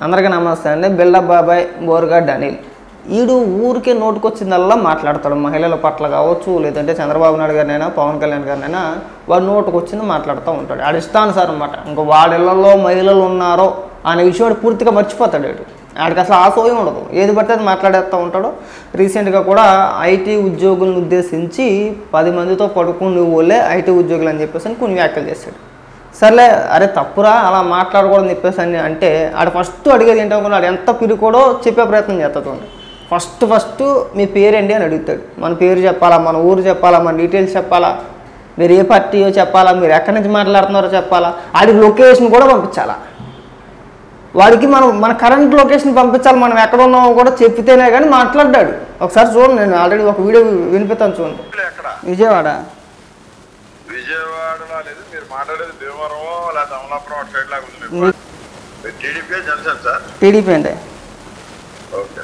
అందరికీ నమస్తే అండి. బిల్డప్ బాబాయ్ బోరుగడ్డ అనిల్. ఈడు ఊరికే నోటుకొచ్చిందల్లా మాట్లాడతాడు. మహిళల పట్ల కావచ్చు, లేదంటే చంద్రబాబు నాయుడు గారినైనా పవన్ కళ్యాణ్ గారినైనా వాడు నోటుకొచ్చింది మాట్లాడుతూ ఉంటాడు. ఆడు ఇష్టానుసారం అనమాట. ఇంకా వాడిళ్లలో మహిళలు ఉన్నారో అనే విషయం పూర్తిగా మర్చిపోతాడు. ఆడికి అసలు ఆ సోయం ఉండదు. ఏది పడితే అది మాట్లాడేస్తూ ఉంటాడు. రీసెంట్గా కూడా ఐటీ ఉద్యోగులను ఉద్దేశించి 10 మందితో పడుకుని వాళ్ళే ఐటీ ఉద్యోగులు అని చెప్పేసి కొన్ని వ్యాఖ్యలు చేశాడు. సర్లే, అరే తప్పురా అలా మాట్లాడకూడదని చెప్పేసి అని అంటే ఆడు ఫస్ట్ అడిగేది ఏంటనుకున్నా, ఆడు ఎంత పిరికోడో చెప్పే ప్రయత్నం చేస్తాడు. ఫస్ట్ మీ పేరేంటి అని అడుగుతాడు. మన పేరు చెప్పాలా, మన ఊరు చెప్పాలా, మన డీటెయిల్స్ చెప్పాలా, మీరు ఏ పార్టీయో చెప్పాలా, మీరు ఎక్కడి నుంచి మాట్లాడుతున్నారో చెప్పాలా, ఆడికి లొకేషన్ కూడా పంపించాలా. వాడికి మన కరెంట్ లొకేషన్ పంపించాలి, మనం ఎక్కడ ఉన్నామో కూడా చెప్పితేనే కానీ మాట్లాడ్డాడు. ఒకసారి చూడండి, నేను ఆల్రెడీ ఒక వీడియో వినిపిస్తాను చూడండి. విజయవాడ లేదు, మీరు మాట్లాడేది భీమవరం లేదా అమలాపురం అటు సైడ్ లాగా ఉంది. TDP Janasena sir? టీడీపీ అండి. ఓకే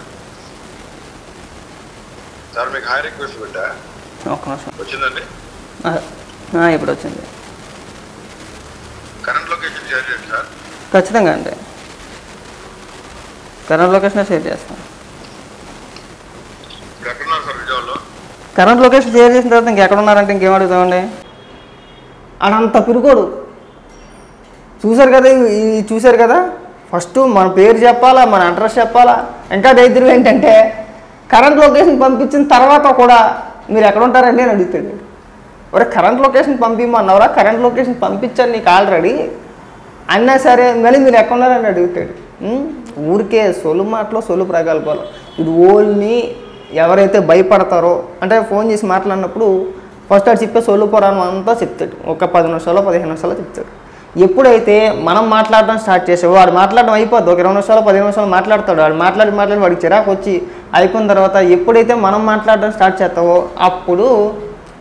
సార్, మీకు హై రిక్వెస్ట్ పెట్టా. ఒక్క నిమిషం. వచ్చిందండి? ఇప్పుడు వచ్చింది. కరెంట్ లొకేషన్ షేర్ చేయండి సార్. ఖచ్చితంగా అండి, కరెంట్ లొకేషన్ షేర్ చేస్తాను. ఎక్కడున్నారు సార్ విజయవాడలో? కరెంట్ లొకేషన్ షేర్ చేసిన తర్వాత ఇంకెక్కడున్నారంటే ఇంకేం అడుగుతామండి. అడంత పిరుకోడు. చూశారు కదా ఫస్ట్ మన పేరు చెప్పాలా, మన అడ్రస్ చెప్పాలా. ఇంకా దైత్యం ఏంటంటే కరెంట్ లొకేషన్ పంపించిన తర్వాత కూడా మీరు ఎక్కడ ఉంటారండి అని అడుగుతాడు. ఒరే కరెంట్ లొకేషన్ పంపించమన్నావురా, కరెంట్ లొకేషన్ పంపించాను నీకు ఆల్రెడీ అన్నా సరే, మళ్ళీ మీరు ఎక్కడ ఉన్నారని అడుగుతాడు. ఊరికే సొలు మాటలో సొలు ప్రగల్భాలు. ఇది ఓల్ని ఎవరైతే భయపడతారో అంటే ఫోన్ చేసి మాట్లాడినప్పుడు ఫస్ట్ అది చెప్పే సొల్లు పురాణం అంతా చెప్తాడు. ఒక 10 నిమిషాలు 15 నిమిషాలు చెప్తాడు. ఎప్పుడైతే మనం మాట్లాడడం స్టార్ట్ చేసావో వాడు మాట్లాడడం అయిపోద్ది. ఒక 20 నిమిషాలు 15 నిమిషాలు మాట్లాడతాడు. వాడు మాట్లాడి వాడికి చిరాకు వచ్చి అయిపోయిన తర్వాత ఎప్పుడైతే మనం మాట్లాడడం స్టార్ట్ చేస్తావో అప్పుడు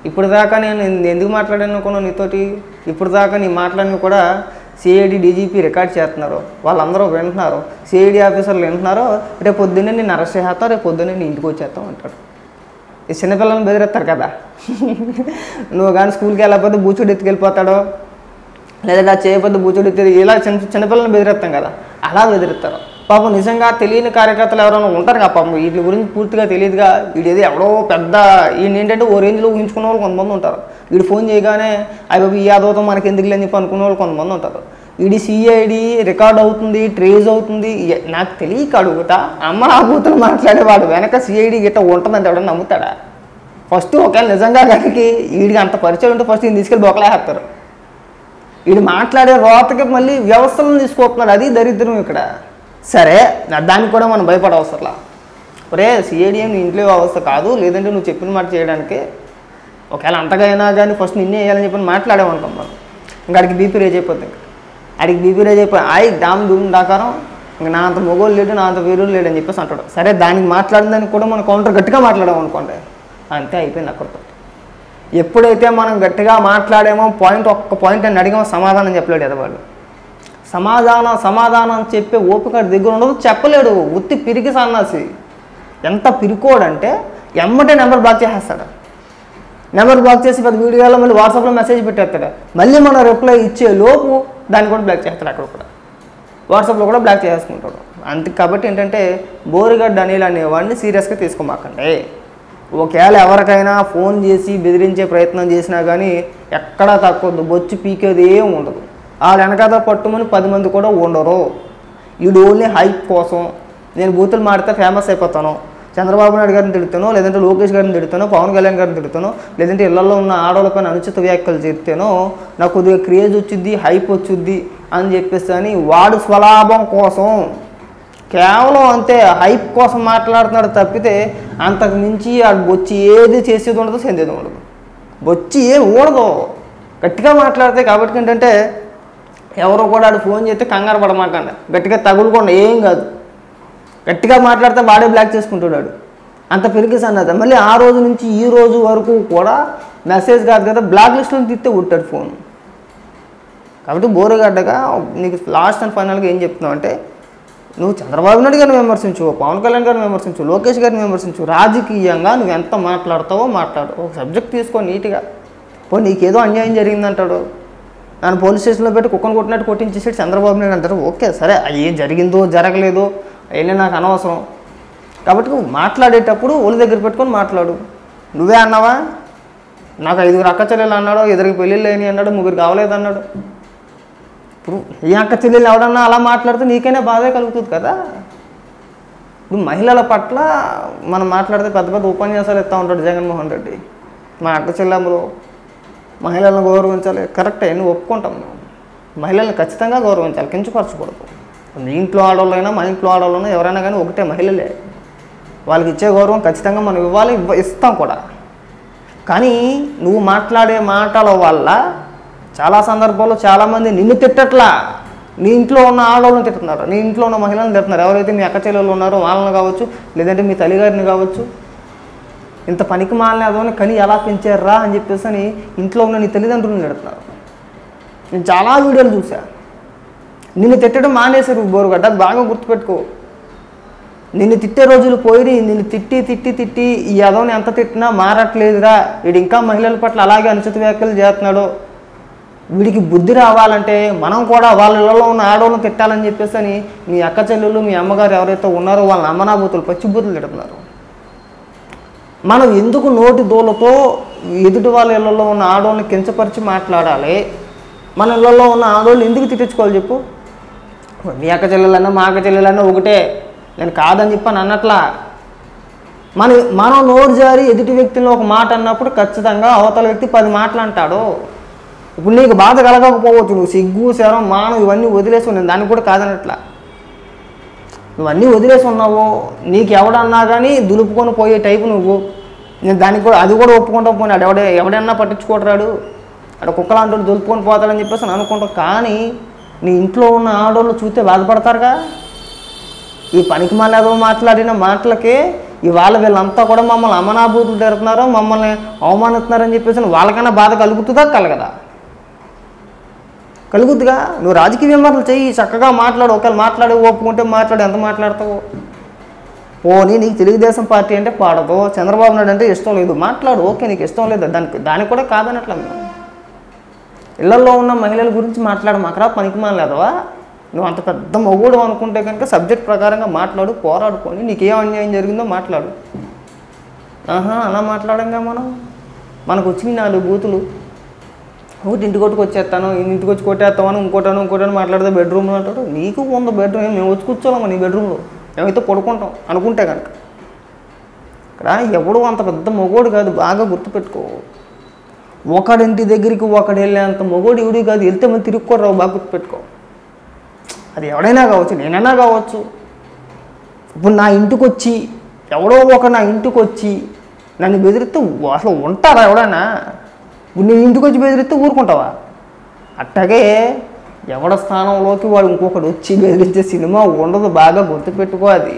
ఇప్పుడు దాకా నేను ఎందుకు మాట్లాడాను అనుకున్నాను నీతోటి, ఇప్పుడు దాకా నీ మాట్లాడిన కూడా సిఐడి డీజీపీ రికార్డ్ చేస్తున్నారు, వాళ్ళందరూ వింటున్నారు, సిఐడి ఆఫీసర్లు వింటున్నారు, రేపు పొద్దున్నే నేను అరెస్ట్ చేస్తావు, రేపు పొద్దున్నే నీ ఇంటికి వచ్చేస్తావు అంటాడు. ఈ చిన్నపిల్లలను బెదిరిస్తారు కదా. నువ్వు కానీ స్కూల్కి వెళ్ళకపోతే బూచుడు ఎత్తుకెళ్ళిపోతాడో, లేదంటే అది చేయకపోతే బూచుడు ఎత్తి ఇలా చిన్నపిల్లలను బెదిరిస్తాం కదా, అలా బెదిరిస్తారు. పాపం నిజంగా తెలియని కార్యకర్తలు ఎవరైనా ఉంటారు కదా పాపం, వీటి గురించి పూర్తిగా తెలియదుగా. వీడేది ఎవడో పెద్ద ఈయన ఏంటంటే ఓ రేంజ్లో ఊహించుకునే వాళ్ళు కొంతమంది ఉంటారు. వీడు ఫోన్ చేయగానే అవి ఈ యాదవతో మనకి ఎందుకు లేని చెప్పి అనుకునే వాళ్ళు కొంతమంది ఉంటారు. వీడి సిఐడి రికార్డ్ అవుతుంది, ట్రేజ్ అవుతుంది, నాకు తెలియక అడుగుతా అమ్మ నా కూతురు మాట్లాడేవాడు వెనక సిఐడి గిట్ట ఉంటుందంటే ఎవడన్నా నమ్ముతాడా? ఫస్ట్ ఒకవేళ నిజంగా కనుక వీడికి అంత పరిచయం ఉంటే ఫస్ట్ ఈయన తీసుకెళ్ళి బొక్కలేస్తారు. వీడు మాట్లాడే రోతకి మళ్ళీ వ్యవస్థలను తీసుకొస్తున్నాడు. అది దరిద్రం ఇక్కడ. సరే, దానికి కూడా మనం భయపడవసరలా. ఒరే సిఐడి ఏం నీ ఇంట్లో వ్యవస్థ కాదు, లేదంటే నువ్వు చెప్పిన మాట చేయడానికి ఒకవేళ అంతగా అయినా కానీ ఫస్ట్ నిన్నే వేయాలని చెప్పి మాట్లాడేమనుకోం మనం. ఇంకా అడిగి బీపీ రేజ్ అయిపోతుంది. అడిగి బీపీ రేజ్ అయిపోయి డామ్ డూమ్ దాకారం ఇంకా నా అంత మొగోళ్ళు లేడు, నా అంత వీరులు లేడు అని చెప్పేసి అంటాడు. సరే, దానికి మాట్లాడిన దానికి కూడా మనం కౌంటర్ గట్టిగా మాట్లాడామనుకోండి, అంతే అయిపోయింది అక్కడితో. ఎప్పుడైతే మనం గట్టిగా మాట్లాడేమో ఒక్క పాయింట్ అని అడిగామో సమాధానం చెప్పలేడు ఎదవాడు. సమాధానం చెప్పే ఓపిక దగ్గర ఉండదు, చెప్పలేడు. ఉత్తి పిరికి సన్నాసి. ఎంత పిరికోడంటే ఎమ్మటే నెంబర్ బ్లాక్ చేసేస్తాడు. నెంబర్ బ్లాక్ చేసి పెద్ద వీడియోలో మళ్ళీ వాట్సాప్లో మెసేజ్ పెట్టేస్తాడు. మళ్ళీ మనం రిప్లై ఇచ్చే లోపు దాన్ని కూడా బ్లాక్ చేస్తాడు. అక్కడ కూడా వాట్సాప్లో కూడా బ్లాక్ చేసుకుంటాడు. అంతే. కాబట్టి ఏంటంటే బోరుగడ్డ అనిల్ అనేవాడిని సీరియస్గా తీసుకోమాకండి. ఒకవేళ ఎవరికైనా ఫోన్ చేసి బెదిరించే ప్రయత్నం చేసినా కానీ ఎక్కడా తక్కువద్దు, బొచ్చు పీకేది ఏం ఉండదు. వాళ్ళు వెనకాల పట్టుమని 10 మంది కూడా ఉండరు. వీడు ఓన్లీ హైప్ కోసం నేను బూతులు మాడితే ఫేమస్ అయిపోతాను, చంద్రబాబు నాయుడు గారిని తిడుతానో, లేదంటే లోకేష్ గారిని తిడుతానో, పవన్ కళ్యాణ్ గారిని తిడుతానో, లేదంటే ఇళ్లలో ఉన్న ఆడవాళ్ళపైన అనుచిత వ్యాఖ్యలు చేస్తేనో నాకు కొద్దిగా క్రేజ్ వచ్చిద్ది, హైప్ వచ్చిద్ది అని చెప్పేసి అని వాడు స్వలాభం కోసం కేవలం అంతే హైప్ కోసం మాట్లాడుతున్నాడు తప్పితే అంతకు మించి ఆడు బొచ్చి ఏది చేసేది ఉండదు, చెందేది ఉండదు. బొచ్చి ఏం ఉండదు గట్టిగా మాట్లాడితే. కాబట్టి ఏంటంటే ఎవరో కూడా ఆడు ఫోన్ చేస్తే కంగారు పడమాకండి, గట్టిగా తగులుకోండి, ఏం కాదు. గట్టిగా మాట్లాడితే వాడే బ్లాక్ చేసుకుంటున్నాడు. అంత పెరిగి సన్నది. మళ్ళీ ఆ రోజు నుంచి ఈ రోజు వరకు కూడా మెసేజ్ కాదు కదా, బ్లాక్ లిస్ట్లో తిత్తే ఉంటాడు ఫోన్. కాబట్టి బోరుగడ్డగా నీకు లాస్ట్ అండ్ ఫైనల్గా ఏం చెప్తున్నావు అంటే, నువ్వు చంద్రబాబు నాయుడు గారిని విమర్శించు, పవన్ కళ్యాణ్ గారిని విమర్శించు, లోకేష్ గారిని విమర్శించు, రాజకీయంగా నువ్వు ఎంత మాట్లాడతావో మాట్లాడు. ఒక సబ్జెక్ట్ తీసుకో నీట్గా. నీకేదో అన్యాయం జరిగిందంటాడు, నన్ను పోలీస్ స్టేషన్లో పెట్టి కుక్కను కొట్టినట్టు కొట్టించేసాడు చంద్రబాబు నాయుడు అంటారు. ఓకే సరే అది ఏం జరిగిందో జరగలేదో అవన్నీ నాకు అనవసరం. కాబట్టి నువ్వు మాట్లాడేటప్పుడు ఒళ్ళు దగ్గర పెట్టుకొని మాట్లాడు. నువ్వే అన్నావా నాకు 5 అక్క చెల్లెలు అన్నాడు, 2 పెళ్ళిళ్ళు అయినాయి అన్నాడు, 3 కావలేదు అన్నాడు. ఇప్పుడు ఈ అక్క చెల్లెలు ఎవడన్నా అలా మాట్లాడితే నీకైనా బాధే కలుగుతుంది కదా. ఇప్పుడు మహిళల పట్ల మనం మాట్లాడితే పెద్ద పెద్ద ఉపన్యాసాలు ఇస్తూ ఉంటాడు జగన్మోహన్ రెడ్డి. మా అక్క చెల్లెమ్మలు మహిళలను గౌరవించాలి, కరెక్టే, నువ్వు ఒప్పుకుంటాం. మహిళల్ని ఖచ్చితంగా గౌరవించాలి, కించపరచకూడదు. మీ ఇంట్లో ఆడవాళ్ళైనా మా ఇంట్లో ఆడవాళ్ళైనా ఎవరైనా కానీ ఒకటే మహిళలే. వాళ్ళకి ఇచ్చే గౌరవం ఖచ్చితంగా మనం ఇవ్వాలి, ఇస్తాం కూడా. కానీ నువ్వు మాట్లాడే మాటల వల్ల చాలా సందర్భాల్లో చాలామంది నిన్ను తిట్టట్లా, నీ ఇంట్లో ఉన్న ఆడవాళ్ళని తిట్టుతున్నారు, నీ ఇంట్లో ఉన్న మహిళలను తిట్టుతున్నారు. ఎవరైతే మీ అక్క చెల్లెలు ఉన్నారో వాళ్ళని కావచ్చు, లేదంటే మీ తల్లిగారిని కావచ్చు. ఇంత పనికి మాలని అదోని కని ఎలా పెంచారా అని చెప్పేసి అని ఇంట్లో ఉన్న నీ తల్లిదండ్రులను తిడుతున్నారు. నేను చాలా వీడియోలు చూసా. నిన్ను తిట్టడం మానేశారు బోరుగడ్డ, బాగా గుర్తుపెట్టుకో. నిన్ను తిట్టే రోజులు పోయి నిన్ను తిట్టి తిట్టి తిట్టి ఈ అదోని ఎంత తిట్టినా మారట్లేదురా, వీడు ఇంకా మహిళల పట్ల అలాగే అనుచిత వ్యాఖ్యలు చేస్తున్నాడు, వీడికి బుద్ధి రావాలంటే మనం కూడా వాళ్ళ ఇళ్ళలో ఉన్న ఆడవాళ్ళని తిట్టాలని చెప్పేసి అని మీ అక్క చెల్లెలు మీ అమ్మగారు ఎవరైతే ఉన్నారో వాళ్ళ అమ్మనాబూతులు పచ్చిబూతులు తిడుతున్నారు. మనం ఎందుకు నోటి దూలతో ఎదుటి వాళ్ళ ఇళ్ళల్లో ఉన్న ఆడవాళ్ళని కించపరిచి మాట్లాడాలి? మన ఇళ్ళల్లో ఉన్న ఆడవాళ్ళు ఎందుకు తిట్టించుకోవాలి చెప్పు? మీ అక్క చెల్లెలన్నా మా అక్క చెల్లెలన్నా ఒకటే, నేను కాదని చెప్పని అన్నట్లా. మనం నోరు జారి ఎదుటి వ్యక్తిలో ఒక మాట అన్నప్పుడు ఖచ్చితంగా అవతల వ్యక్తి 10 మాటలు అంటాడు. ఇప్పుడు నీకు బాధ కలగకపోవచ్చు, నువ్వు సిగ్గు శరం మానం ఇవన్నీ వదిలేసి నేను దాన్ని కూడా కాదనట్లా. నువ్వన్నీ వదిలేసి ఉన్నావు, నీకు ఎవడన్నా కానీ దులుపుకొని పోయే టైపు నువ్వు. నేను దానికి కూడా అది కూడా ఒప్పుకుంటా పోయినాడు. ఎవడన్నా పట్టించుకోడరాడు, అక్కడ కుక్కలాంటి దులుపుకొని పోతాడని చెప్పేసి నేను అనుకుంటావు. కానీ నీ ఇంట్లో ఉన్న ఆడవాళ్ళు చూస్తే బాధపడతారుగా. ఈ పనికి మళ్ళీ ఏదో మాట్లాడిన మాటలకే ఇవాళ వీళ్ళంతా కూడా మమ్మల్ని అమనాభూతులు తిడుతున్నారు, మమ్మల్ని అవమానిస్తున్నారని చెప్పేసి వాళ్ళకైనా బాధ కలుగుతుందా? కలుగుద్దిగా. నువ్వు రాజకీయ విమర్శలు చెయ్యి, చక్కగా మాట్లాడు. ఒకవేళ మాట్లాడి ఒప్పుకుంటే మాట్లాడు, ఎంత మాట్లాడతావు? పోనీ నీకు తెలుగుదేశం పార్టీ అంటే పాడదు, చంద్రబాబు నాయుడు అంటే ఇష్టం లేదు, మాట్లాడు. ఓకే, నీకు ఇష్టం లేదు, దానికి కూడా కాదనట్లా. ఇళ్లలో ఉన్న మహిళల గురించి మాట్లాడమాకరా, పనికి మాలేదవా? నువ్వు అంత పెద్ద మొగుడు అనుకుంటే కనుక సబ్జెక్ట్ ప్రకారంగా మాట్లాడు, పోరాడుకొని నీకేం అన్యాయం జరిగిందో మాట్లాడు. అలా మాట్లాడంగా మనకు వచ్చిన 4 బూతులు. ఒకటి ఇంటికి వచ్చేస్తాను, ఇంటికి వచ్చి కొట్టేస్తామని ఇంకోటాను మాట్లాడితే బెడ్రూమ్లో అంటాడు. నీకు ఉందో బెడ్రూమ్, మేము వచ్చి కూర్చోలేమా నీ బెడ్రూమ్లో? మేమైతే పడుకుంటాం అనుకుంటే కనుక. ఇక్కడ ఎవడు అంత పెద్ద మొగోడు కాదు, బాగా గుర్తుపెట్టుకో. ఒకడింటి దగ్గరికి ఒకడు వెళ్ళేంత మొగోడు ఎవడు కాదు, వెళ్తే మళ్ళీ తిరుక్కోరావు, బాగా గుర్తుపెట్టుకో. అది ఎవడైనా కావచ్చు, నేనైనా కావచ్చు. ఇప్పుడు నా ఇంటికి వచ్చి ఎవడో నా ఇంటికి వచ్చి నన్ను బెదిరిస్తే అసలు ఉంటారా ఎవడైనా? ఇప్పుడు నీ ఇంటికి వచ్చి బెదిరిస్తే ఊరుకుంటావా? అట్టాగే ఎవడ స్థానంలోకి వాడు ఇంకొకటి వచ్చి బెదిరించే సినిమా ఉండదు, బాగా గుర్తుపెట్టుకో. అది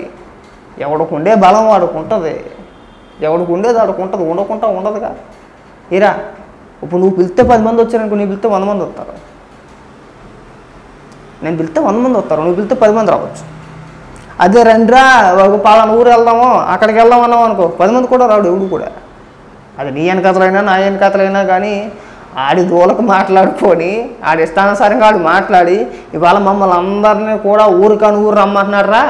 ఎవడికి ఉండే బలం వాడికి ఉంటుంది, ఎవడికి ఉండేది వాడికి ఉంటుంది, ఉండకుండా ఉండదుగా. ఇరా ఇప్పుడు నువ్వు పిలిస్తే 10 మంది వచ్చారనుకో, నీ పిలిస్తే 100 మంది వస్తారు. నేను పిలిస్తే 100 మంది వస్తారు, నువ్వు పిలిస్తే 10 మంది రావచ్చు. అదే రండిరా ఒక పలానా ఊరు వెళ్దాము, అక్కడికి వెళ్దాం అన్నావు అనుకో, 10 మంది కూడా రాడు ఎవడు కూడా. అది నీ వెనకతలైనా నా వెనకతలైనా కానీ ఆడి దూలకు మాట్లాడుకొని ఆడి ఇష్టానుసారంగా ఆడు మాట్లాడి ఇవాళ మమ్మల్ని అందరినీ కూడా ఊరికాని ఊరు రమ్మంటున్నారా,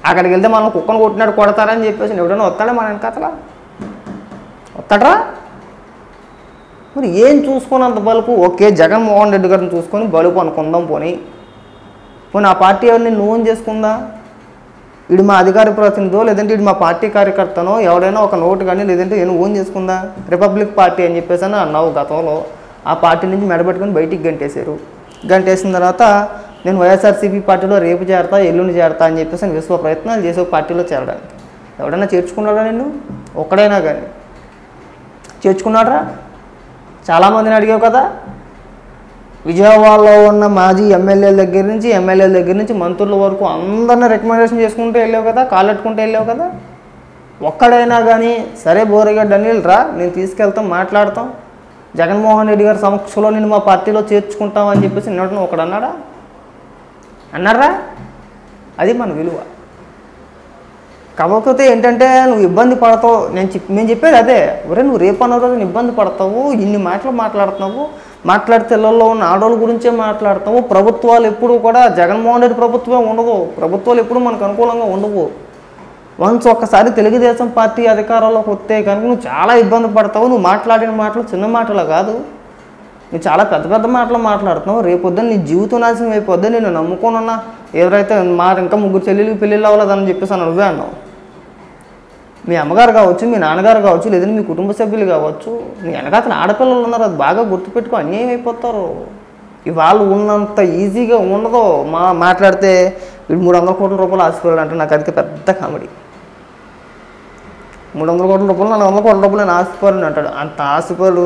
అక్కడికి వెళ్తే మనం కుక్కను కొట్టినట్టు కొడతారని చెప్పేసి ఎవడైనా వస్తాడా మన వెనకతలా? వస్తాడరా? మరి ఏం చూసుకున్నంత బలుపు? ఓకే, జగన్మోహన్ రెడ్డి గారిని చూసుకొని బలుపు అనుకుందాం. పోనీ ఆ పార్టీ ఎవరిని నువ్వు చేసుకుందా? వీడు మా అధికార ప్రతినిధో లేదంటే వీడు మా పార్టీ కార్యకర్తనో ఎవడైనా ఒక నోటు కానీ లేదంటే నేను ఓన్ చేసుకుందా? రిపబ్లిక్ పార్టీ అని చెప్పేసి అని అన్నావు గతంలో. ఆ పార్టీ నుంచి మెడబెట్టుకుని బయటికి గంటేశారు. గంటేసిన తర్వాత నేను వైఎస్ఆర్సీపీ పార్టీలో రేపు చేరతా ఎల్లుండి చేరతా అని చెప్పేసి అని విశ్వ ప్రయత్నాలు చేసే పార్టీలో చేరడానికి. ఎవడైనా చేర్చుకున్నాడా నిన్ను? ఒక్కడైనా కానీ చేర్చుకున్నాడరా? చాలామందిని అడిగావు కదా. విజయవాడలో ఉన్న మాజీ ఎమ్మెల్యేల దగ్గర నుంచి మంత్రుల వరకు అందరినీ రికమెండేషన్ చేసుకుంటూ వెళ్ళావు కదా, కాలెట్టుకుంటూ వెళ్ళావు కదా. ఒక్కడైనా కానీ సరే బోరిగడ్డ అనిల్ రా, నేను తీసుకెళ్తాం, మాట్లాడతాం, జగన్మోహన్ రెడ్డి గారి సమక్షంలో నేను మా పార్టీలో చేర్చుకుంటాం అని చెప్పేసి నిన్నటి ఒకడు అన్నారా? అది మన విలువ. కాకపోతే ఏంటంటే నువ్వు ఇబ్బంది పడతావు. మేము చెప్పేది అదే, ఒరే నువ్వు రేపు అన్న రోజు ఇబ్బంది పడతావు, ఇన్ని మాటలు మాట్లాడుతున్నావు, మాట్లాడితే ఇళ్లలో ఉన్న ఆడవాళ్ళ గురించే మాట్లాడతాము. ప్రభుత్వాలు ఎప్పుడు కూడా జగన్మోహన్ రెడ్డి ప్రభుత్వమే ఉండదు, ప్రభుత్వాలు ఎప్పుడు మనకు అనుకూలంగా ఉండవు. వన్స్ ఒక్కసారి తెలుగుదేశం పార్టీ అధికారంలోకి వస్తే కనుక నువ్వు చాలా ఇబ్బంది పడతావు. నువ్వు మాట్లాడిన మాటలు చిన్న మాటలు కాదు, నువ్వు చాలా పెద్ద పెద్ద మాటలు మాట్లాడుతున్నావు. రేపొద్దున నీ జీవితం నాశనం అయిపోద్ది. నేను నమ్ముకోనున్నా ఎవరైతే ఇంకా 3 చెల్లెలకి పెళ్ళిళ్ళు అవ్వలేదని చెప్పేసి నువ్వే అన్నావు. మీ అమ్మగారు కావచ్చు, మీ నాన్నగారు కావచ్చు, లేదంటే మీ కుటుంబ సభ్యులు కావచ్చు, నీ వెనకాతల ఆడపిల్లలు ఉన్నారు. అది బాగా గుర్తుపెట్టుకో, అన్యాయం అయిపోతారు. ఇవాళ ఉన్నంత ఈజీగా ఉండదు. మాట్లాడితే వీడు 300 కోట్ల రూపాయలు ఆశపడాడు అంటే నాకు అది పెద్ద కామెడీ. 300 కోట్ల రూపాయలు 400 కోట్ల రూపాయలు నేను ఆశపడను అంటాడు. అంత ఆశపడు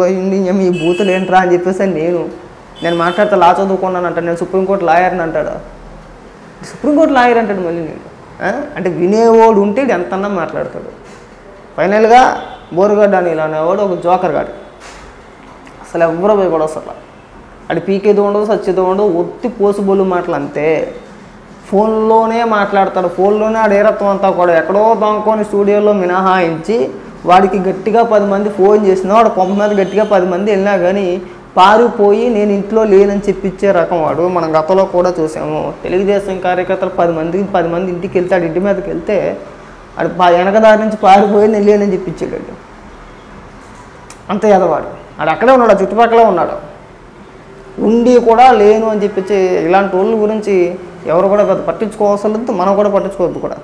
మీ బూతులు ఏంట్రా అని చెప్పేసి నేను మాట్లాడితే లా చదువుకున్నాను అంటాడు. నేను సుప్రీంకోర్టు లాయర్ని అంటాడు. సుప్రీంకోర్టు లాయర్ అంటాడు మళ్ళీ. నేను అంటే వినేవాడు ఉంటే ఎంతన్నా మాట్లాడతాడు. ఫైనల్గా బోరుగడ్డ అని ఇలా అనేవాడు ఒక జోకర్ గాడు. అసలు ఎవరో పోయి కూడా అసలు అది పీకేది ఉండదు, సచ్చేది ఉండదు, ఒత్తి పోసుబోలు మాటలు అంతే. ఫోన్లోనే మాట్లాడతాడు. ఫోన్లోనే ఆ డైరత్వం అంతా కూడా ఎక్కడో దొంగకొని స్టూడియోలో మినహాయించి వాడికి గట్టిగా 10 మంది ఫోన్ చేసినా వాడు కొంత మీద గట్టిగా 10 మంది వెళ్ళినా కానీ పారిపోయి నేను ఇంట్లో లేనని చెప్పించే రకం వాడు. మనం గతంలో కూడా చూసాము. తెలుగుదేశం కార్యకర్తలు 10 మంది ఇంటికి వెళ్తాడు. ఇంటి మీదకి వెళ్తే అది వెనకదారి నుంచి పారిపోయి నేను లేనని చెప్పించాడు. అంత ఎదవాడు. అది అక్కడే ఉన్నాడు, చుట్టుపక్కలే ఉన్నాడు. ఉండి కూడా లేను అని చెప్పించి ఇలాంటి వాళ్ళ గురించి ఎవరు కూడా పెద్ద పట్టించుకోవాల్సి లేదు. మనం కూడా పట్టించుకోవద్దు కూడా.